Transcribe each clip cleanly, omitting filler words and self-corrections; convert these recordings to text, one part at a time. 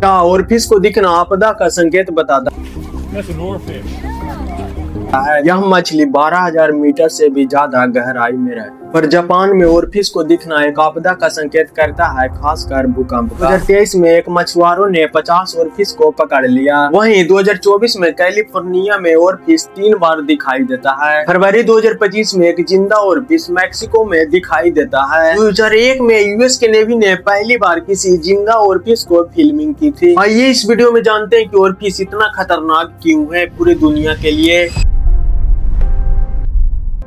क्या ओरफिश को दिखना आपदा का संकेत बताता है। यह मछली 12,000 मीटर से भी ज्यादा गहराई में रहती है। पर जापान में ओरफिश को दिखना एक आपदा का संकेत करता है, खासकर भूकंप का। 2023 में एक मछुआरों ने 50 ओरफिश को पकड़ लिया। वहीं 2024 में कैलिफोर्निया में ओरफिश 3 बार दिखाई देता है। फरवरी 2025 में एक जिंदा ओरफिश मैक्सिको में दिखाई देता है। 2001 में यूएस के नेवी ने पहली बार किसी जिंदा ओरफिश को फिल्मिंग की थी। आइए इस वीडियो में जानते हैं कि ओरफिश इतना खतरनाक क्यों है पूरी दुनिया के लिए।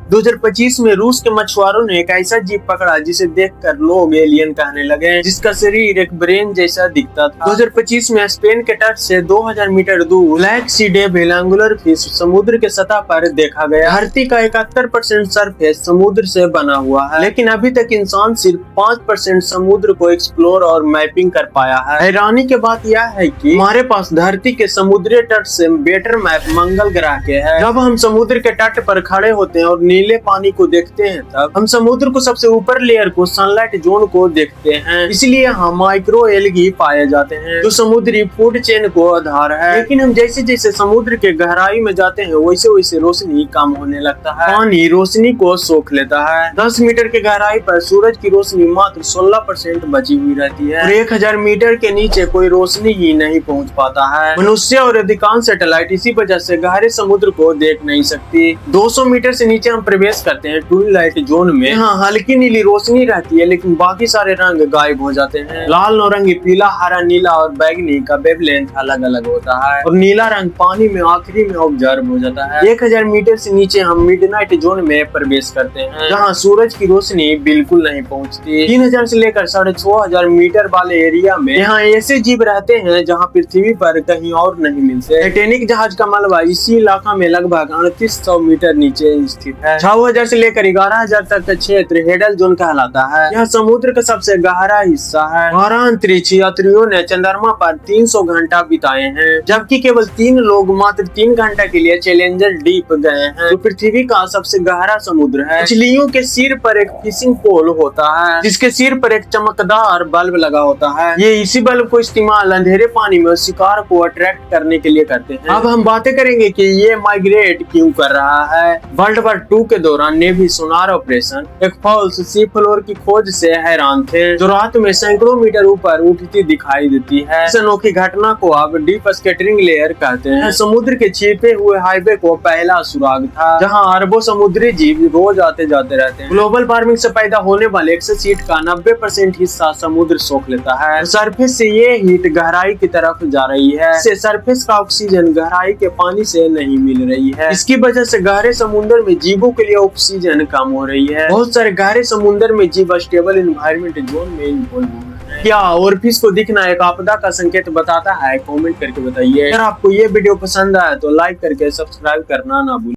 2025 में रूस के मछुआरों ने एक ऐसा जीव पकड़ा जिसे देखकर लोग एलियन कहने लगे, जिसका शरीर एक ब्रेन जैसा दिखता था। 2025 में स्पेन के तट से 2000 मीटर दूर ब्लैक सी डेविल एंगुलर फिश समुद्र के सतह पर देखा गया। धरती का 71% सरफेस समुद्र से बना हुआ है, लेकिन अभी तक इंसान सिर्फ 5% समुद्र को एक्सप्लोर और मैपिंग कर पाया है। हैरानी की बात यह है कि हमारे पास धरती के समुद्री तट से बेटर मैप मंगल ग्रह के है। जब हम समुद्र के तट पर खड़े होते हैं और नीले पानी को देखते हैं, तब हम समुद्र को सबसे ऊपर लेयर को सनलाइट जोन को देखते हैं। इसलिए यहाँ माइक्रो एल्गी पाए जाते हैं जो समुद्री फूड चेन को आधार है। लेकिन हम जैसे जैसे समुद्र के गहराई में जाते हैं वैसे वैसे रोशनी कम होने लगता है। पानी रोशनी को सोख लेता है। 10 मीटर के गहराई पर सूरज की रोशनी मात्र 16% बची हुई रहती है और 1000 मीटर के नीचे कोई रोशनी ही नहीं पहुँच पाता है। मनुष्य और अधिकांश सैटेलाइट इसी वजह से गहरे समुद्र को देख नहीं सकती। 200 मीटर से नीचे हम प्रवेश करते हैं ट्विलाइट जोन में। यहाँ हल्की नीली रोशनी रहती है, लेकिन बाकी सारे रंग गायब हो जाते हैं। लाल नौरंगी, पीला, हरा, नीला और बैगनी का वेवलेंथ अलग अलग होता है और नीला रंग पानी में आखिरी में ऑब्जर्व हो जाता है। 1000 मीटर से नीचे हम मिडनाइट जोन में प्रवेश करते हैं, जहाँ सूरज की रोशनी बिल्कुल नहीं पहुँचती। 3000 से लेकर 6500 मीटर वाले एरिया में यहाँ ऐसे जीव रहते हैं जहाँ पृथ्वी पर कहीं और नहीं मिलते। टाइटैनिक जहाज का मलबा इसी इलाका में लगभग 3800 मीटर नीचे स्थित है। 6000 से लेकर 11000 तक का क्षेत्र हेडल जोन कहलाता है। यह समुद्र का सबसे गहरा हिस्सा है। 12 अंतरिक्ष यात्रियों ने चंद्रमा पर 300 घंटा बिताए हैं, जबकि केवल 3 लोग मात्र 3 घंटा के लिए चैलेंजर डीप गए हैं, जो पृथ्वी का सबसे गहरा समुद्र है। मछलियों के सिर पर एक फिशिंग पोल होता है, जिसके सिर पर एक चमकदार बल्ब लगा होता है। ये इसी बल्ब को इस्तेमाल अंधेरे पानी में शिकार को अट्रैक्ट करने के लिए करते हैं। अब हम बातें करेंगे कि ये माइग्रेट क्यों कर रहा है। वर्ल्ड वॉर 2 के दौरान नेवी सोनार ऑपरेशन एक फॉल्स सी फ्लोर की खोज से हैरान थे, जो रात में सैकड़ों मीटर ऊपर उठती दिखाई देती है। इस अनोखी घटना को अब डीप स्कैटरिंग लेयर कहते हैं। समुद्र के छिपे हुए हाईवे को पहला सुराग था, जहां अरबों समुद्री जीव रोज आते जाते रहते हैं। ग्लोबल वार्मिंग से पैदा होने वाले एक्सेस हीट का 90% हिस्सा समुद्र सोख लेता है। सरफेस से ये हीट गहराई की तरफ जा रही है। इससे सरफेस का ऑक्सीजन गहराई के पानी से नहीं मिल रही है। इसकी वजह से गहरे समुद्र में जीवों के लिए ऑक्सीजन कम हो रही है। बहुत सारे गहरे समुद्र में जीव स्टेबल एनवायरनमेंट जोन में इन्वॉल्व हो रहे हैं। क्या ओरफिश को दिखना एक आपदा का संकेत बताता है? कमेंट करके बताइए। अगर आपको ये वीडियो पसंद आया तो लाइक करके सब्सक्राइब करना ना भूलिए।